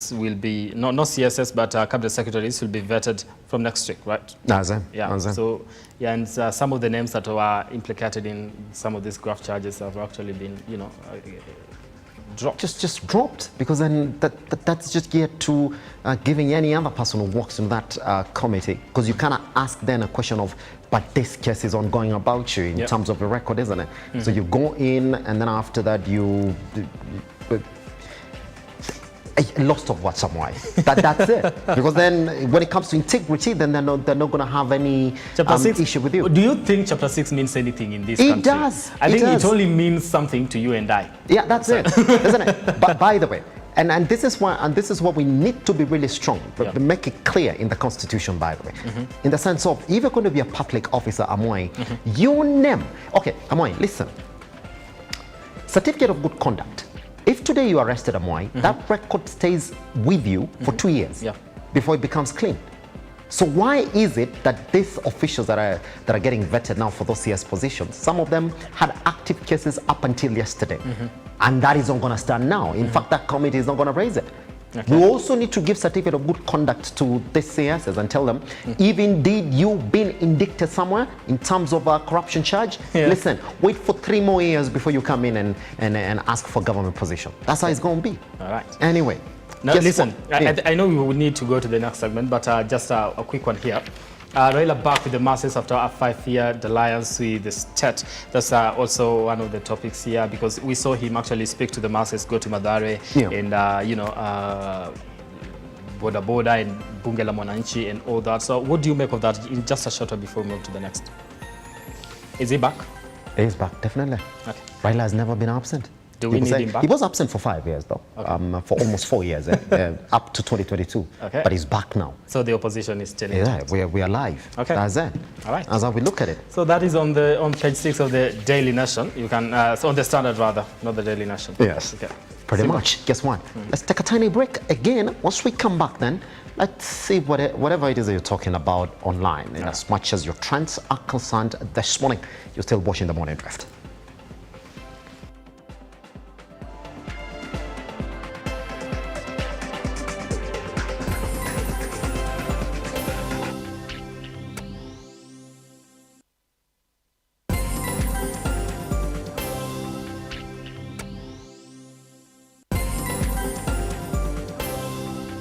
will be, not CSS, but cabinet secretaries will be vetted from next week, right? Yeah. So, yeah, and some of the names that were implicated in some of these graft charges have actually been, dropped. Just dropped, because then that's just geared to giving any other person who works in that committee, because you cannot ask then a question of, but this case is ongoing about you in terms of the record, isn't it? So you go in, and then after that you lost of what's Amwai. That's it. Because then when it comes to integrity, then they're not going to have any issue with you. Do you think Chapter 6 means anything in this country? It does. I think it only means something to you and I. Yeah, that's it, isn't it? But by the way, and this is why, and this is what we need to be really strong, but make it clear in the Constitution, by the way, in the sense of, if you're going to be a public officer, Amwai, your name. Okay, Amwai, listen. Certificate of good conduct. If today you arrested Amwai, that record stays with you for 2 years before it becomes clean. So why is it that these officials that are getting vetted now for those CS positions, some of them had active cases up until yesterday, and that is not going to stand now? In fact, that committee is not going to raise it. We also need to give certificate of good conduct to the CSs and tell them, if indeed you've been indicted somewhere in terms of a corruption charge, listen, wait for 3 more years before you come in and ask for government position. That's how it's going to be. All right. Anyway. Now, listen, I know we would need to go to the next segment, but just a quick one here. Raila back with the masses after a 5-year alliance with the state. That's also one of the topics here, because we saw him actually speak to the masses, go to Madare, and Boda Boda and Bunge la Mwananchi and all that. So what do you make of that in just a short while before we move to the next? Is he back? He is back, definitely. Okay. Raila has never been absent. Do we need him back? He was absent for 5 years, though, for almost 4 years, up to 2022. Okay. But he's back now. So the opposition is still we are live. Okay. That's it. All right. That's how we look at it. So that is on page 6 of the Daily Nation. You can, on the Standard rather, not the Daily Nation. Yes. Okay. Pretty much. Guess what? Let's take a tiny break again. Once we come back, then let's see whatever it is that you're talking about online. And as much as your trends are concerned, this morning you're still watching the Morning Drift.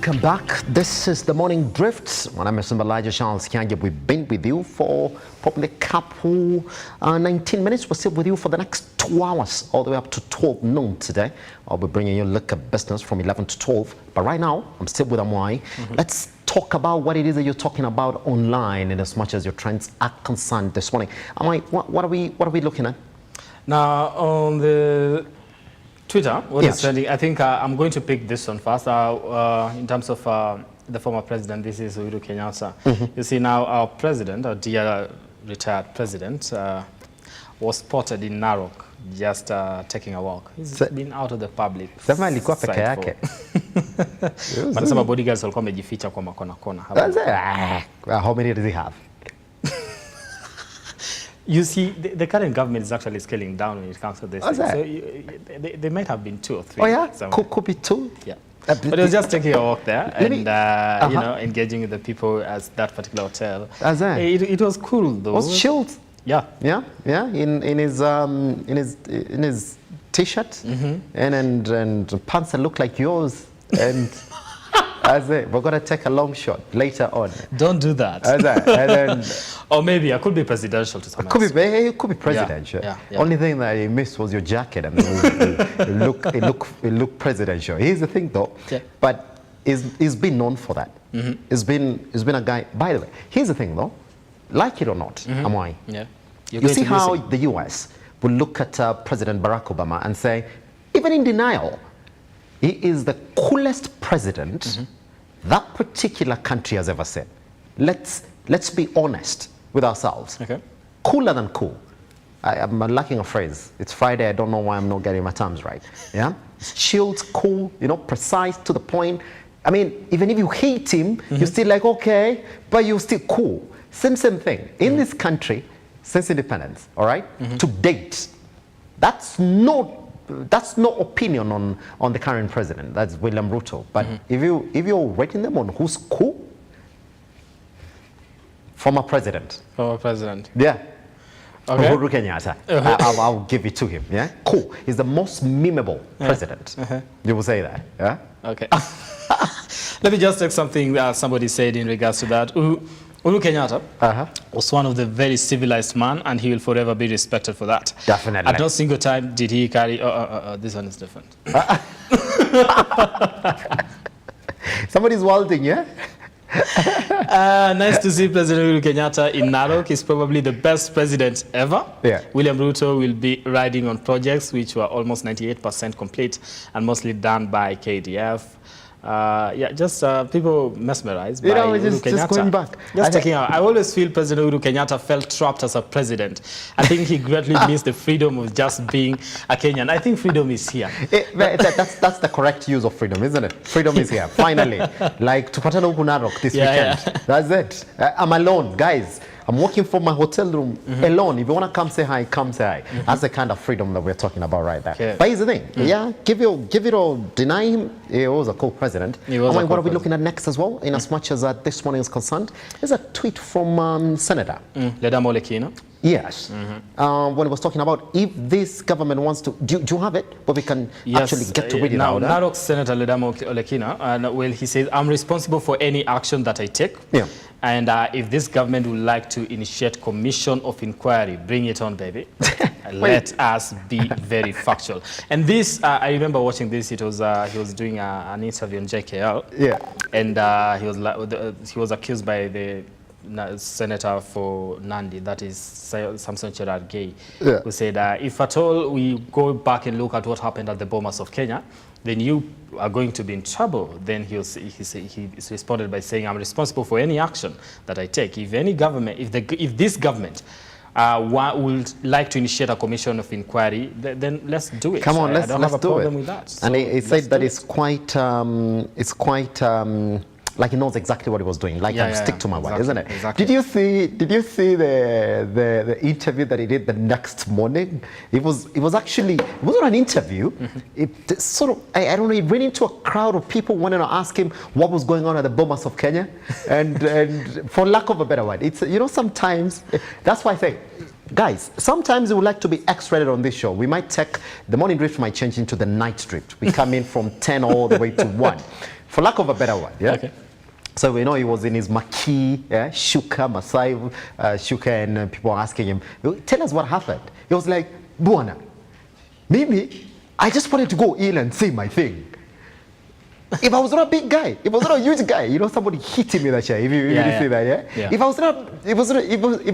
Welcome back. This is the Morning Drift. My name is Elijah Charles Kiage. We've been with you for probably a couple 19 minutes. We're still with you for the next 2 hours, all the way up to 12 noon today. I'll be bringing you a look at business from 11 to 12. But right now, I'm still with Amwai. Let's talk about what it is that you're talking about online, and as much as your trends are concerned this morning. Amwai, what are we looking at? Now, on the Twitter, what is trending? I think I'm going to pick this one first. In terms of the former president, this is Uhuru Kenyatta. You see now, our president, our dear retired president, was spotted in Narok just taking a walk. He's been out of the public. Wanasema bodyguards walikuwa wamejificha kwa makona kona. How many does he have? You see, the current government is actually scaling down when it comes to this. So they might have been 2 or 3. Oh yeah, could be 2. Yeah, but it was just taking a walk there and engaging with the people at that particular hotel. It was cool though. It was chilled. Yeah. In his t-shirt and pants that look like yours and. We're going to take a long shot later on. Don't do that. Or maybe I could be presidential to some extent. It could be presidential. Only thing that he missed was your jacket, and it looked presidential. Here's the thing, though. But he's been known for that. He's been a guy. By the way, here's the thing, though. Like it or not, Amwai. You see how the U.S. will look at President Barack Obama and say, even in denial, he is the coolest president that particular country has ever seen. Let's be honest with ourselves. Cooler than cool. I'm lacking a phrase. It's Friday. I don't know why I'm not getting my terms right. Yeah, chilled, cool. Precise, to the point. I mean, even if you hate him, you're still like okay, but you're still cool. Same thing in this country since independence. All right, to date, that's not that's no opinion on the current president, that's William Ruto. But if you're rating them on who's cool, former president. Former president. Yeah. Okay. Uhuru Kenyatta. I'll give it to him. Yeah. Cool. He's the most memeable president. You will say that. Yeah. Okay. Let me just take something somebody said in regards to that. Uhuru Kenyatta was one of the very civilized man, and he will forever be respected for that. Definitely. At no single time did he carry. This one is different. Somebody's wilding, yeah. Nice to see President Uhuru Kenyatta in Narok. He's probably the best president ever. Yeah. William Ruto will be riding on projects which were almost 98% complete and mostly done by KDF. Yeah, just people mesmerized by Uhuru Kenyatta. Just going back. Just taking out. I always feel President Uhuru Kenyatta felt trapped as a president. I think he greatly missed the freedom of just being a Kenyan. I think freedom is here. That's the correct use of freedom, isn't it? Freedom is here, finally. Like Tupatana huku Narok this weekend. Yeah. That's it. I'm alone, guys. I'm working from my hotel room alone. If you want to come say hi, come say hi. That's the kind of freedom that we're talking about right there. Okay. But here's the thing. Yeah, give it all. Deny him. He was a cool president. What are we looking at next as well? In as much as this morning is concerned, there's a tweet from Senator Ledamo Olekina. Yes. When he was talking about if this government wants to, do you have it? Where we can actually get to read it out. Narok Senator Ledamo Olekina, well, he says, I'm responsible for any action that I take. Yeah. And if this government would like to initiate commission of inquiry, bring it on, baby. Let us be very factual. And this, I remember watching this. It was he was doing an interview on JKL. Yeah. And he was accused by the senator for Nandi, that is Samson Cherargei, who said, if at all we go back and look at what happened at the Bomas of Kenya, then you are going to be in trouble. Then he responded by saying, I'm responsible for any action that I take. If any government, if this government would like to initiate a commission of inquiry, then let's do it. Come on, I don't have a problem do it with that. So and he said that it's quite like he knows exactly what he was doing. Like, I stick to my word, isn't it? Exactly. Did you see the interview that he did the next morning? It wasn't an interview. It sort of, I don't know, he ran into a crowd of people wanting to ask him what was going on at the Bomas of Kenya, and for lack of a better word, it's, you know, sometimes that's why I say, guys, sometimes we would like to be X-rated on this show. We might take the morning drift might change into the night drift. We come in from 10 all the way to 1, for lack of a better word. Yeah. Okay. So we know he was in his Maki, Shuka, Masai, Shuka, and people were asking him, tell us what happened. He was like, Buana, maybe I just wanted to go in and say my thing. If I was not a big guy, if I was not a huge guy, you know, somebody hit him in the chair. If you see that, yeah? If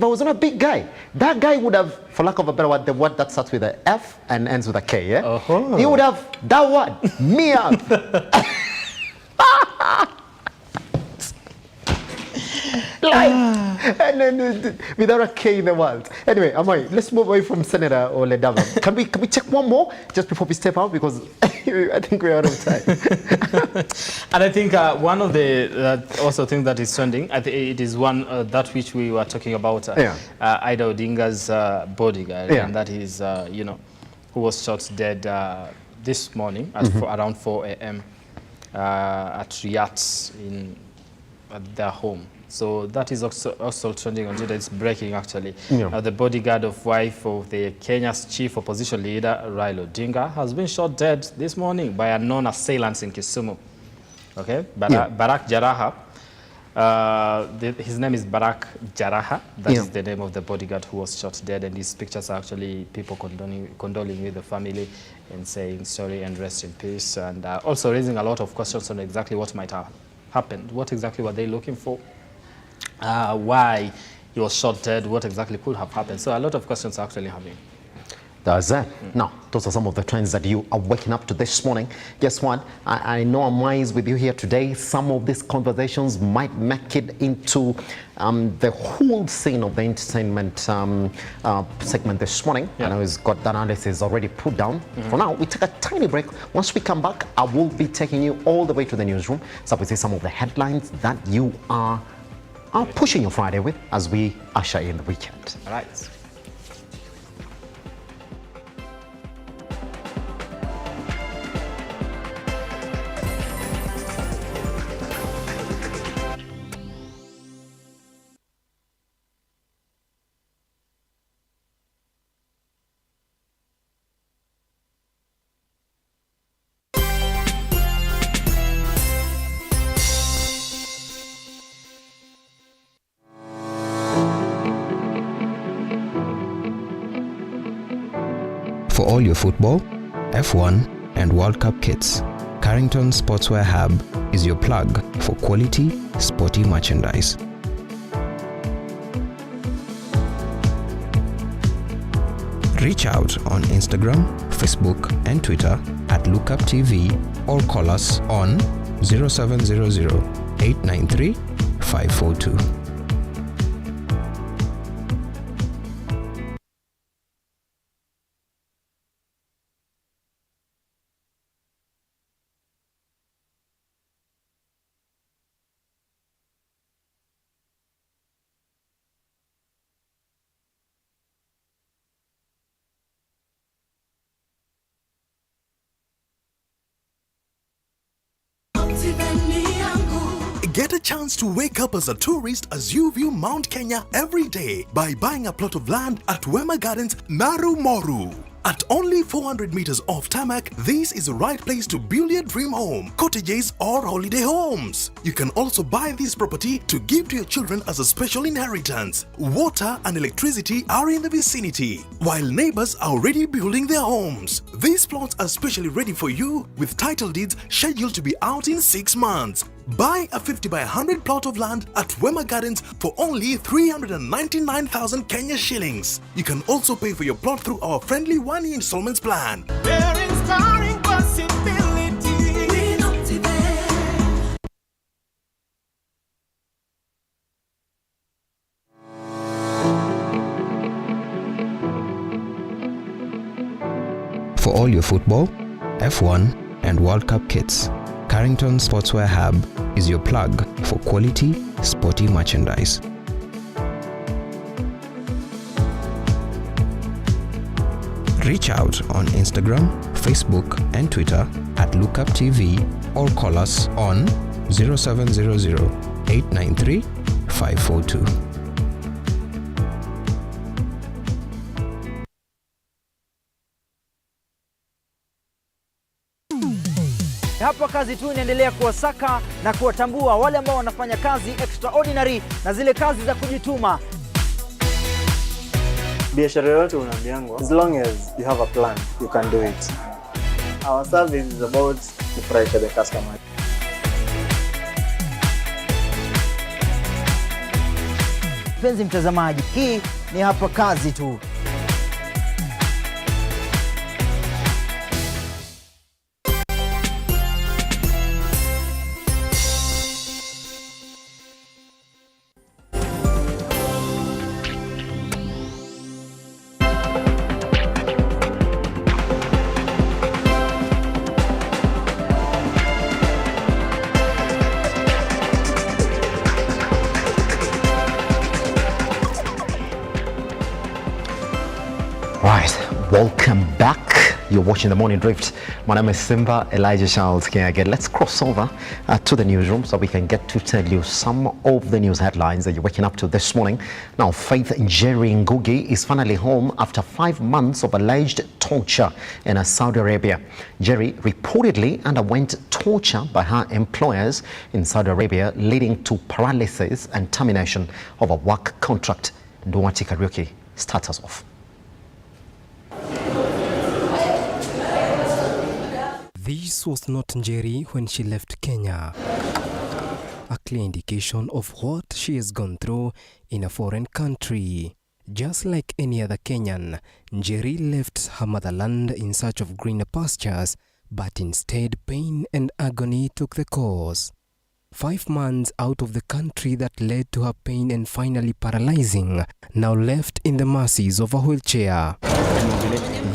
I was not a big guy, that guy would have, for lack of a better word, the word that starts with an F and ends with a K, yeah? He would have that word, me up. And then without a K in the world. Anyway, Amwai, let's move away from Senator Oledava. Can we check one more just before we step out, because I think we're out of time. And I think one of the also thing that is trending, I think it is one that which we were talking about, Ida Odinga's bodyguard, and that is you know, who was shot dead this morning at around 4 a.m. At Riyadh at their home. So that is also trending on Twitter. It's breaking, actually. The bodyguard of wife of the Kenya's chief opposition leader, Raila Odinga, has been shot dead this morning by unknown assailants in Kisumu. Okay? Barak Jaraha. His name is Barak Jaraha. That is the name of the bodyguard who was shot dead. And these pictures are actually people condoling with the family and saying sorry and rest in peace. And also raising a lot of questions on exactly what might have happened. What exactly were they looking for? Why he was shot dead, what exactly could have happened. So a lot of questions are actually happening. That's it. Now, those are some of the trends that you are waking up to this morning. Guess what? I know Amwai is with you here today. Some of these conversations might make it into the whole scene of the entertainment segment this morning. I know he's got that analysis already put down. For now, we take a tiny break. Once we come back, I will be taking you all the way to the newsroom. So we see some of the headlines that you are pushing your Friday with as we usher in the weekend. All right. For all your football, F1 and World Cup kits, Carrington Sportswear Hub is your plug for quality, sporty merchandise. Reach out on Instagram, Facebook and Twitter at Lookuptv or call us on 0700 893 542. Get a chance to wake up as a tourist as you view Mount Kenya every day by buying a plot of land at Wema Gardens, Naru Moru. At only 400 meters off tarmac, this is the right place to build your dream home, cottages or holiday homes. You can also buy this property to give to your children as a special inheritance. Water and electricity are in the vicinity, while neighbors are already building their homes. These plots are specially ready for you with title deeds scheduled to be out in 6 months. Buy a 50 by 100 plot of land at Wema Gardens for only 399,000 Kenya shillings. You can also pay for your plot through our friendly 1-year installments plan. They're inspiring possibility. For all your football, F1 and World Cup kits, Carrington Sportswear Hub is your plug for quality, sporty merchandise. Reach out on Instagram, Facebook and Twitter at Lookuptv or call us on 0700 893 542. Hapa kazi tu inaendelea kuwasaka na kuwatambua wale ambao wanafanya kazi extraordinary na zile kazi za kujituma. Biashara yote unaambiangwa, as long as you have a plan, you can do it. Our service is about kufurahisha the customer. Mpenzi mtazamaji, hii ni hapa kazi tu. Right, welcome back. You're watching The Morning Drift. My name is Simba, Elijah Charles Kiage. Let's cross over to the newsroom so we can get to tell you some of the news headlines that you're waking up to this morning. Now, Faith Njeri Ngugi is finally home after 5 months of alleged torture in Saudi Arabia. Njeri reportedly underwent torture by her employers in Saudi Arabia, leading to paralysis and termination of a work contract. Duwati Kariuki starts us off. This was not Njeri when she left Kenya. A clear indication of what she has gone through in a foreign country. Just like any other Kenyan, Njeri left her motherland in search of greener pastures, but instead pain and agony took the course. 5 months out of the country that led to her pain and finally paralyzing, now left in the mercies of a wheelchair.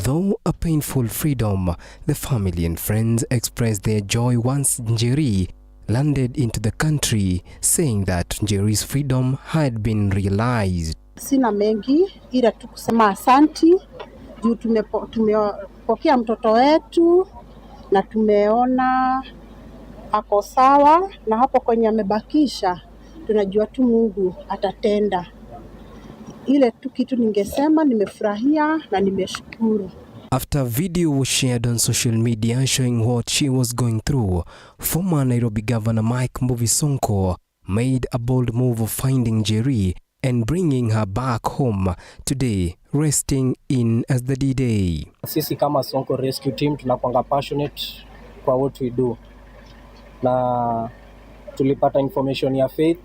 Though a painful freedom, the family and friends expressed their joy once Njeri landed into the country, saying that Njeri's freedom had been realized. Sina mengi ila tu kusema asanti juu tumepokea mtoto wetu na tumeona ako sawa, na hapo kwenye amebakisha tunajua tu Mungu atatenda. Ile tu kitu ningesema, nimefurahia na nimeshukuru. After a video was shared on social media showing what she was going through, former Nairobi Governor Mike Mbuvi Sonko made a bold move of finding Njeri and bringing her back home. Today, resting in as the D-Day. Sisi kama Sonko Rescue Team tunakuanga passionate kwa what we do. Na tulipata information ya Faith.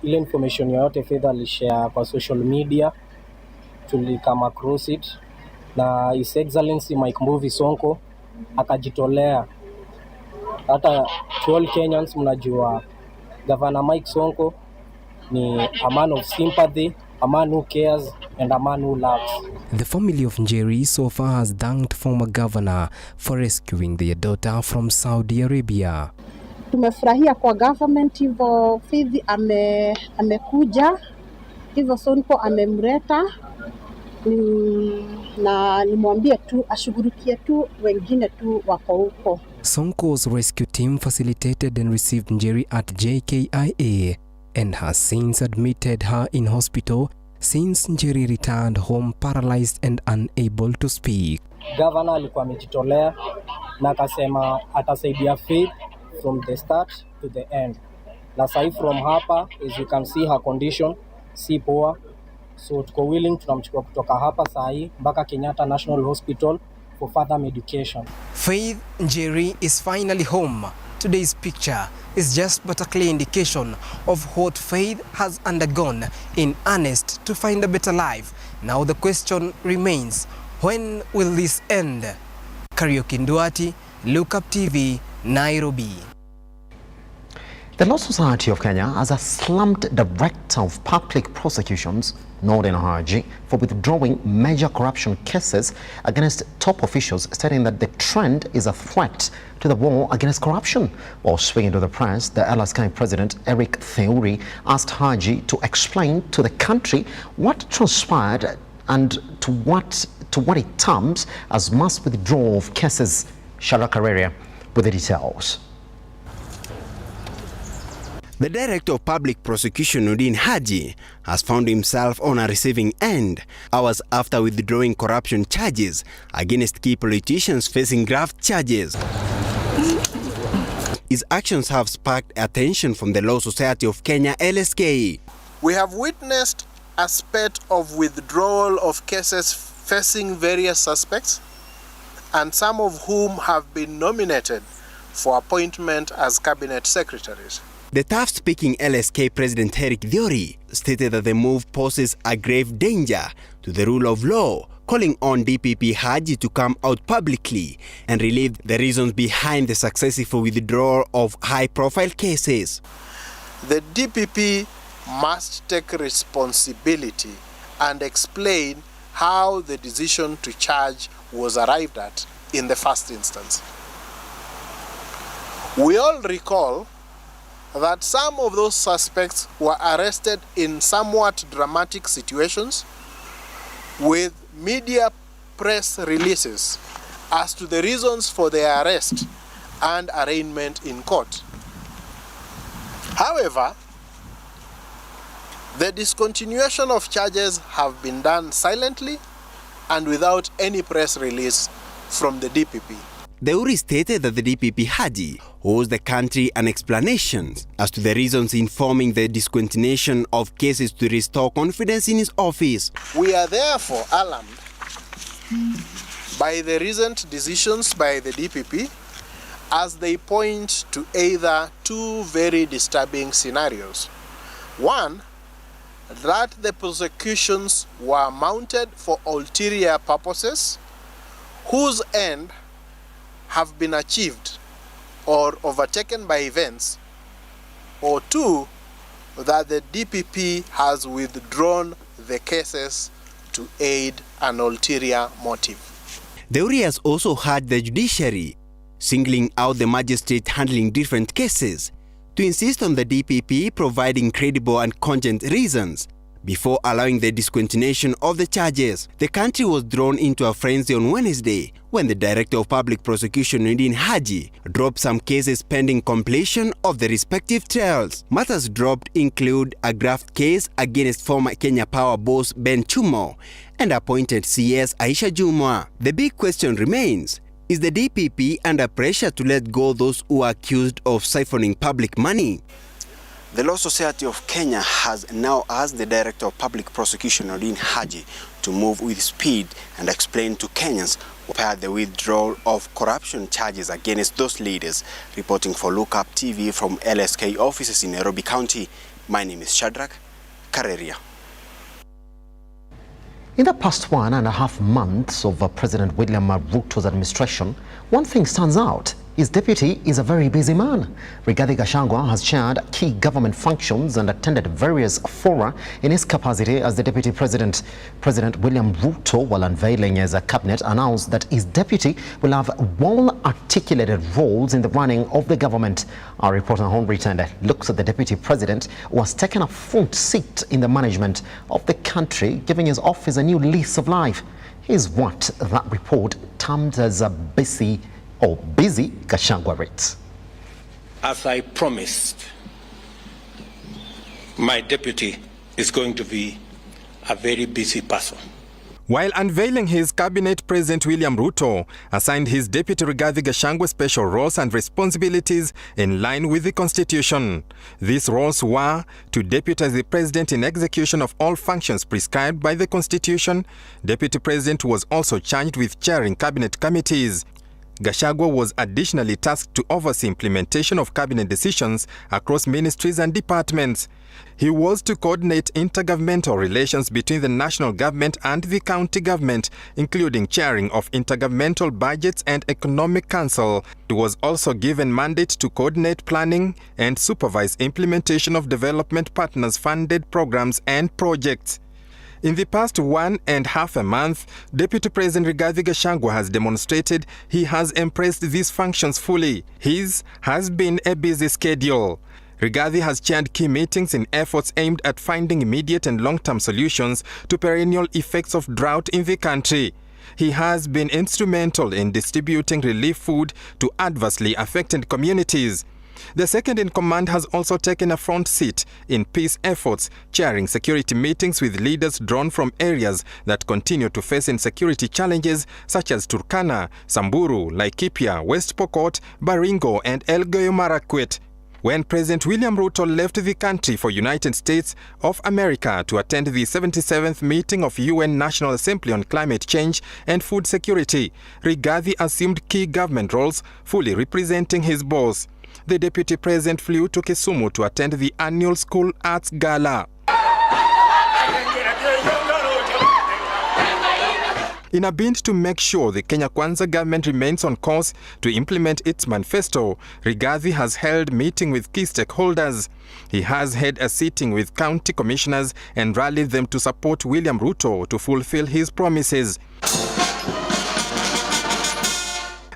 Ile information yote Faith alishare kwa social media. Tulikama across it. Na His Excellency Mike Mbuvi Sonko akajitolea. Hata to all Kenyans mnajua Governor Mike Sonko ni a man of sympathy, a man who cares, and a man who loves. The family of Njeri so far has thanked former governor for rescuing their daughter from Saudi Arabia. Tumefurahia kwa government hivyo Faith amekuja, hivyo Sonko amemleta, na nimwambie tu ashughulikie tu wengine tu wako huko. Sonko's rescue team facilitated and received Njeri at JKIA and has since admitted her in hospital since Njeri returned home paralyzed and unable to speak. Governor alikuwa amejitolea na akasema atasaidia Faith from the start to the end. Na sahi from hapa, as you can see her condition si poa. So tuko willing, tunamchukua kutoka hapa sahi mpaka Kenyatta National Hospital for further medication. Faith Njeri is finally home. Today's picture is just but a clear indication of what Faith has undergone in earnest to find a better life. Now the question remains, when will this end? Karaoke Nduati, Lookuptv, Nairobi. The Law Society of Kenya has slammed Director of Public Prosecutions, Norden Haji, for withdrawing major corruption cases against top officials, stating that the trend is a threat to the war against corruption. While speaking to the press, the LSK President Eric Theuri asked Haji to explain to the country what transpired and to what it terms as mass withdrawal of cases. Shara Kareria with the details. The Director of Public Prosecution, Nordin Haji, has found himself on a receiving end hours after withdrawing corruption charges against key politicians facing graft charges. His actions have sparked attention from the Law Society of Kenya, LSK. We have witnessed a spate of withdrawal of cases facing various suspects, and some of whom have been nominated for appointment as cabinet secretaries. The tough-speaking LSK President Eric Theuri stated that the move poses a grave danger to the rule of law, calling on DPP Haji to come out publicly and relieve the reasons behind the successful withdrawal of high-profile cases. The DPP must take responsibility and explain how the decision to charge was arrived at in the first instance. We all recall that some of those suspects were arrested in somewhat dramatic situations, with media press releases as to the reasons for their arrest and arraignment in court. However, the discontinuation of charges have been done silently and without any press release from the DPP. Theuri stated that the DPP Haji owes the country an explanation as to the reasons informing the discontinuation of cases to restore confidence in his office. We are therefore alarmed by the recent decisions by the DPP, as they point to either two very disturbing scenarios. One, that the prosecutions were mounted for ulterior purposes whose end have been achieved or overtaken by events, or two, that the DPP has withdrawn the cases to aid an ulterior motive. Theuri has also had the judiciary, singling out the magistrate handling different cases, to insist on the DPP providing credible and cogent reasons before allowing the discontinuation of the charges. The country was drawn into a frenzy on Wednesday when the Director of Public Prosecution, Nordin Haji, dropped some cases pending completion of the respective trials. Matters dropped include a graft case against former Kenya Power boss Ben Chumo and appointed CS Aisha Jumwa. The big question remains, is the DPP under pressure to let go those who are accused of siphoning public money? The Law Society of Kenya has now asked the Director of Public Prosecution, Odin Haji, to move with speed and explain to Kenyans why the withdrawal of corruption charges against those leaders. Reporting for Lookuptv from LSK offices in Nairobi County, my name is Shadrach Kareria. In the past 1.5 months of President William Ruto's administration, one thing stands out. His deputy is a very busy man. Rigathi Gachagua has chaired key government functions and attended various fora in his capacity as the deputy president. President William Ruto, while unveiling his cabinet, announced that his deputy will have well-articulated roles in the running of the government. Our reporter Henry Tende looks at the deputy president who has taken a front seat in the management of the country, giving his office a new lease of life. Here's what that report termed as a busy Gachagua rates. As I promised, my deputy is going to be a very busy person. While unveiling his cabinet, President William Ruto assigned his deputy Rigathi Gachagua special roles and responsibilities in line with the Constitution. These roles were to deputize the president in execution of all functions prescribed by the Constitution. Deputy president was also charged with chairing cabinet committees. Gachagua was additionally tasked to oversee implementation of cabinet decisions across ministries and departments. He was to coordinate intergovernmental relations between the national government and the county government, including chairing of intergovernmental budgets and economic council. He was also given mandate to coordinate planning and supervise implementation of development partners' funded programs and projects. In the past 1.5 months, Deputy President Rigathi Gachagua has demonstrated he has embraced these functions fully. His has been a busy schedule. Rigathi has chaired key meetings in efforts aimed at finding immediate and long-term solutions to perennial effects of drought in the country. He has been instrumental in distributing relief food to adversely affected communities. The second-in-command has also taken a front seat in peace efforts, chairing security meetings with leaders drawn from areas that continue to face insecurity challenges such as Turkana, Samburu, Laikipia, West Pokot, Baringo and Elgeyo Marakwet. When President William Ruto left the country for United States of America to attend the 77th meeting of UN National Assembly on Climate Change and Food Security, Rigathi assumed key government roles, fully representing his boss. The deputy president flew to Kisumu to attend the annual School Arts Gala. In a bid to make sure the Kenya Kwanza government remains on course to implement its manifesto, Rigathi has held meeting with key stakeholders. He has had a sitting with county commissioners and rallied them to support William Ruto to fulfill his promises.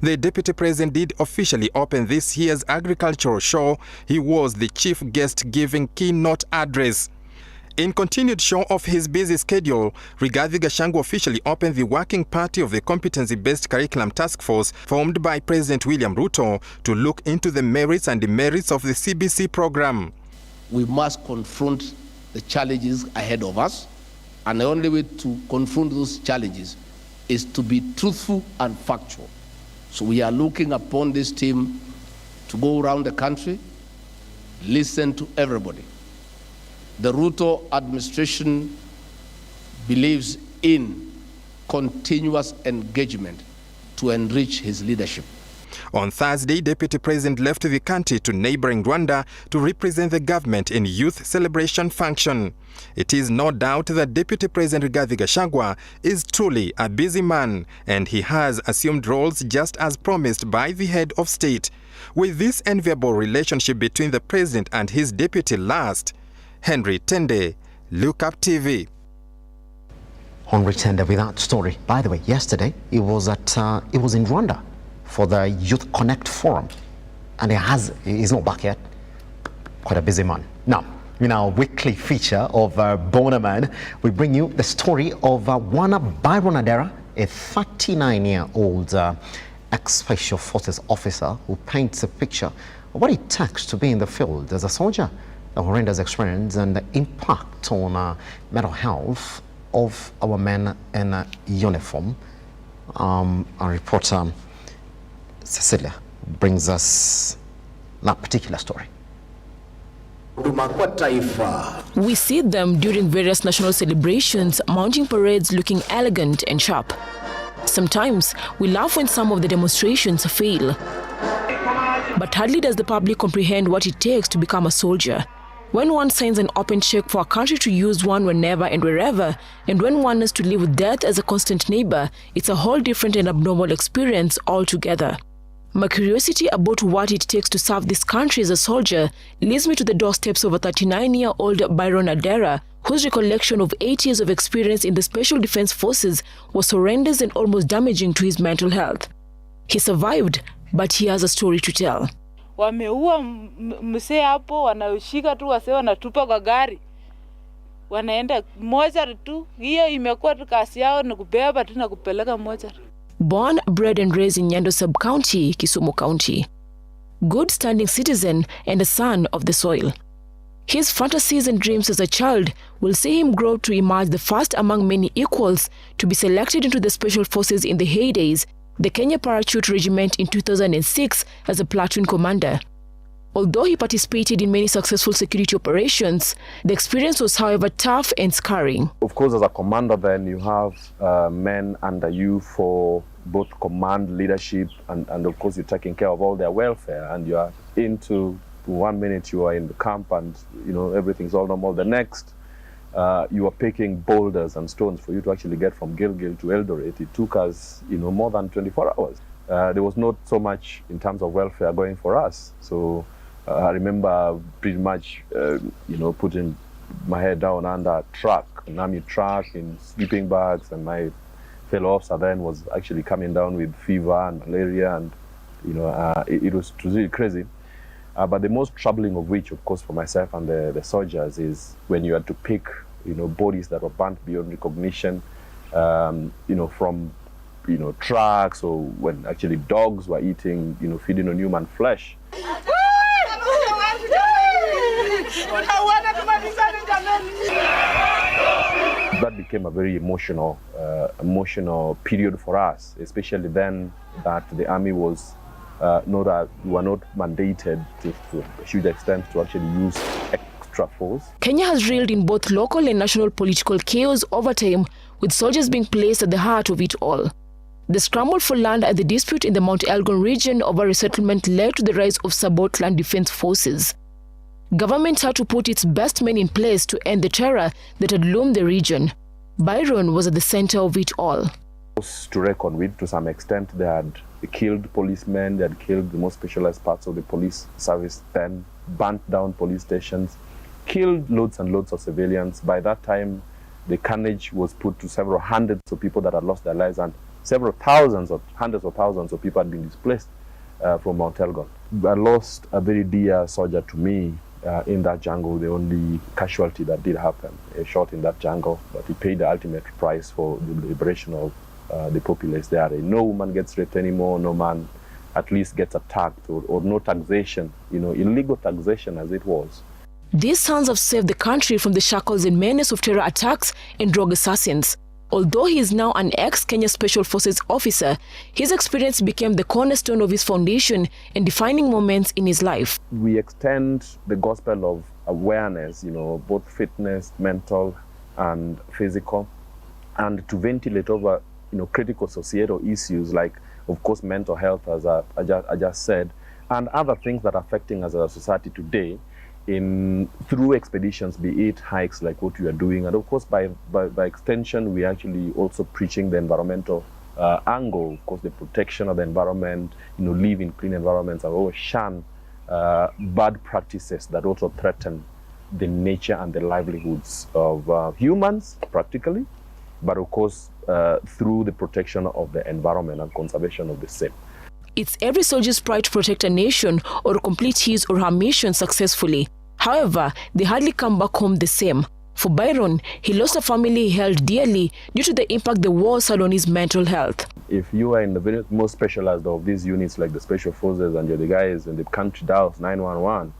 The deputy president did officially open this year's agricultural show. He was the chief guest giving keynote address. In continued show of his busy schedule, Rigathi Gachagua officially opened the working party of the competency-based curriculum task force formed by President William Ruto to look into the merits and demerits of the CBC program. We must confront the challenges ahead of us, and the only way to confront those challenges is to be truthful and factual. So we are looking upon this team to go around the country, listen to everybody. The Ruto administration believes in continuous engagement to enrich his leadership. On Thursday, Deputy President left the country to neighboring Rwanda to represent the government in youth celebration function. It is no doubt that Deputy President Rigathi Gachagua is truly a busy man, and he has assumed roles just as promised by the head of state. With this enviable relationship between the president and his deputy last, Henry Tende, Lookuptv. Henry Tende with that story. By the way, yesterday he was in Rwanda for the Youth Connect Forum, and he's not back yet. Quite a busy man. Now, in our weekly feature of Bona Man, we bring you the story of Wana Byron Adera, a 39-year-old ex-Special Forces officer who paints a picture of what it takes to be in the field as a soldier, the horrendous experience and the impact on mental health of our men in uniform. Our reporter Cecilia brings us that particular story. We see them during various national celebrations, mounting parades looking elegant and sharp. Sometimes we laugh when some of the demonstrations fail. But hardly does the public comprehend what it takes to become a soldier. When one signs an open check for a country to use one whenever and wherever, and when one has to live with death as a constant neighbor, it's a whole different and abnormal experience altogether. My curiosity about what it takes to serve this country as a soldier leads me to the doorsteps of a 39-year-old Byron Adera, whose recollection of 8 years of experience in the Special Defense Forces was horrendous and almost damaging to his mental health. He survived, but he has a story to tell. Wameua msee hapo, wanashika tu wasee wanatupa kwa gari. Wanaenda moja tu, hiyo imekuwa tu kasi yao ni kubeba tu na kupeleka moja. Born, bred and raised in Nyando Sub-County, Kisumu County. Good standing citizen and a son of the soil. His fantasies and dreams as a child will see him grow to emerge the first among many equals to be selected into the Special Forces in the heydays, the Kenya Parachute Regiment in 2006 as a platoon commander. Although he participated in many successful security operations, the experience was, however, tough and scarring. Of course, as a commander, then you have men under you for both command, leadership, and of course, you're taking care of all their welfare. And you are into 1 minute you are in the camp, and everything's all normal. The next, you are picking boulders and stones for you to actually get from Gilgil to Eldoret. It took us, more than 24 hours. There was not so much in terms of welfare going for us. So I remember pretty much, putting my head down under a truck, an army truck in sleeping bags, and my fellow officer then was actually coming down with fever and malaria, and it was really crazy. But the most troubling of which, of course, for myself and the soldiers is when you had to pick, bodies that were burnt beyond recognition, from trucks, or when actually dogs were eating, feeding on human flesh. That became a very emotional period for us, especially then that the army was we were not mandated to a huge extent to actually use extra force. Kenya has reeled in both local and national political chaos over time, with soldiers being placed at the heart of it all. The scramble for land and the dispute in the Mount Elgon region over resettlement led to the rise of Sabot-Land Defense Forces. Government had to put its best men in place to end the terror that had loomed the region. Byron was at the center of it all. To reckon with, to some extent, they had killed policemen, they had killed the most specialized parts of the police service, then burnt down police stations, killed loads and loads of civilians. By that time, the carnage was put to several hundreds of people that had lost their lives, and several thousands or hundreds of thousands of people had been displaced from Mount Elgon. I lost a very dear soldier to me in that jungle, the only casualty that did happen, a shot in that jungle, but he paid the ultimate price for the liberation of the populace there. No woman gets raped anymore, no man at least gets attacked, or no taxation, illegal taxation as it was. These sons have saved the country from the shackles and menace of terror attacks and rogue assassins. Although he is now an ex-Kenya Special Forces officer, his experience became the cornerstone of his foundation and defining moments in his life. We extend the gospel of awareness, both fitness, mental and physical, and to ventilate over, critical societal issues like, of course, mental health, as I just said, and other things that are affecting us as a society today, through expeditions, be it hikes like what we are doing, and of course by extension we actually also preaching the environmental angle, of course the protection of the environment, live in clean environments, and always shun bad practices that also threaten the nature and the livelihoods of humans practically, but of course through the protection of the environment and conservation of the same. It's every soldier's pride to protect a nation or complete his or her mission successfully. However, they hardly come back home the same. For Byron, he lost a family he held dearly due to the impact the war had on his mental health. If you are in the very most specialized of these units like the Special Forces, and you're the guys in the country dials 911,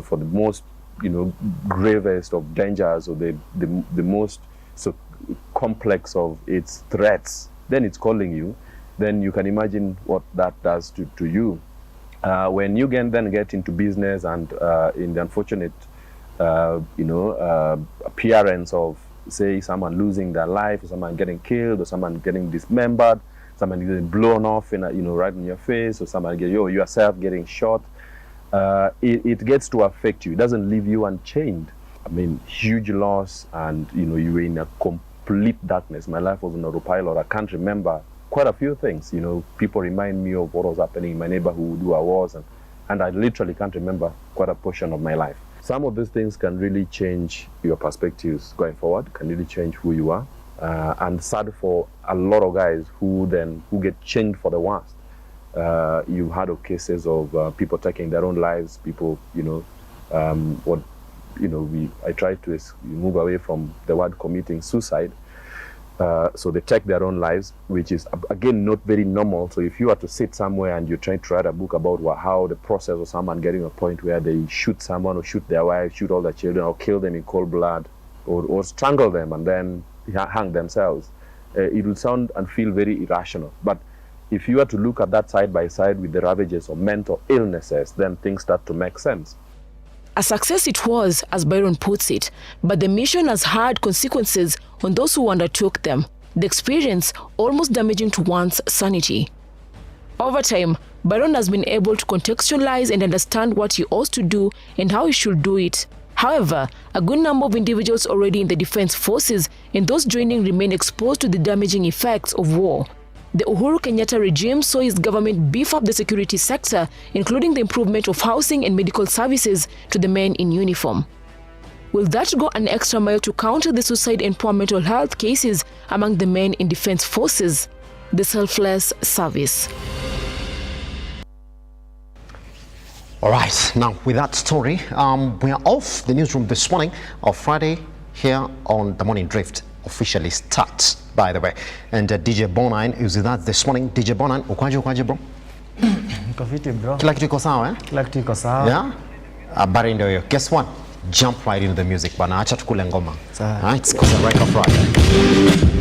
for the most, gravest of dangers, or the most complex of its threats, then it's calling you. Then you can imagine what that does to you. When you then get into business and in the unfortunate, appearance of, say, someone losing their life, or someone getting killed, or someone getting dismembered, someone getting blown off in right in your face, or someone yourself getting shot, it gets to affect you. It doesn't leave you unchained. I mean, huge loss, and you were in a complete darkness. My life was on autopilot. I can't remember quite a few things. People remind me of what was happening in my neighborhood, who I was, and I literally can't remember quite a portion of my life. Some of these things can really change your perspectives going forward, can really change who you are. And sad for a lot of guys who get changed for the worst. You've heard of cases of people taking their own lives, people, I try to move away from the word committing suicide. So they take their own lives, which is, again, not very normal. So if you are to sit somewhere and you're trying to write a book about how the process of someone getting to a point where they shoot someone, or shoot their wife, shoot all their children, or kill them in cold blood, or strangle them and then hang themselves, it will sound and feel very irrational. But if you are to look at that side by side with the ravages of mental illnesses, then things start to make sense. A success it was, as Byron puts it, but the mission has had consequences on those who undertook them, the experience almost damaging to one's sanity. Over time, Byron has been able to contextualize and understand what he ought to do and how he should do it. However, a good number of individuals already in the defense forces and those joining remain exposed to the damaging effects of war. The Uhuru Kenyatta regime saw his government beef up the security sector, including the improvement of housing and medical services to the men in uniform. Will that go an extra mile to counter the suicide and poor mental health cases among the men in defense forces? The selfless service. All right, now with that story, we are off the newsroom this morning of Friday here on The Morning Drift. Officially starts, by the way. And DJ Bonine is with us this morning. DJ Bonine, ukwaje bro? Niko fiti bro. Kila kitu iko sawa eh? Kila kitu iko sawa. Yeah? Habari ndio hiyo. Guess what? Jump right into the music bana. Acha tukule ngoma. Sawa. It's called a Record Friday.